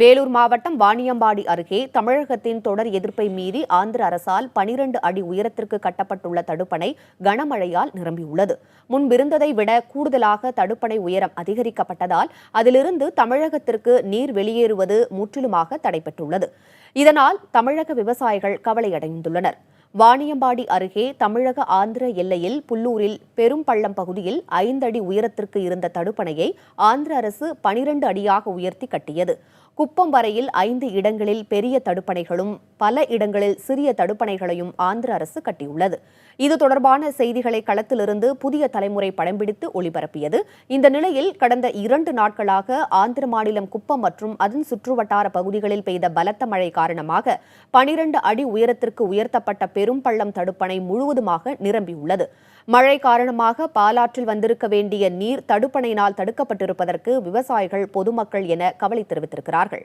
வேலூர் மாவட்டம் வாணியம்பாடி அருகே தமிழகத்தின் தொடர் எதிர்ப்பை மீறி ஆந்திர அரசால் 12 அடி உயரத்திற்கு கட்டப்பட்டுள்ள தடுப்பணை கனமழையால் நிரம்பியுள்ளது. முன்பிருந்ததை விட கூடுதலாக தடுப்பணை உயரம் அதிகரிக்கப்பட்டதால் அதிலிருந்து தமிழகத்திற்கு நீர் வெளியேறுவது முற்றிலுமாக தடைபட்டுள்ளது. இதனால் தமிழக விவசாயிகள் கவலையடைந்துள்ளனர். வாணியம்பாடி அருகே தமிழக ஆந்திர எல்லையில் புல்லூரில் பெரும் பள்ளம் பகுதியில் 5 அடி உயரத்திற்கு இருந்த தடுப்பணையை ஆந்திர அரசு 12 அடியாக உயர்த்தி கட்டியது. குப்பம் வரையில் 5 இடங்களில் பெரிய தடுப்பணைகளும் பல இடங்களில் சிறிய தடுப்பணைகளையும் ஆந்திர அரசு கட்டியுள்ளது. இது தொடர்பான செய்திகளை களத்திலிருந்து புதிய தலைமுறை படம்பிடித்து ஒளிபரப்பியது. இந்த நிலையில் கடந்த 2 நாட்களாக ஆந்திர மாநிலம் குப்பம் மற்றும் அதன் சுற்றுவட்டார பகுதிகளில் பெய்த பலத்த மழை காரணமாக 12 அடி உயரத்திற்கு உயர்த்தப்பட்ட பெரும் பள்ளம் தடுப்பணை முழுவதுமாக நிரம்பியுள்ளது. மழை காரணமாக பாலாற்றில் வந்திருக்க வேண்டிய நீர் தடுப்பணையினால் தடுக்கப்பட்டிருப்பதற்கு விவசாயிகள், பொதுமக்கள் என கவலை தெரிவித்திருக்கிறார்கள்.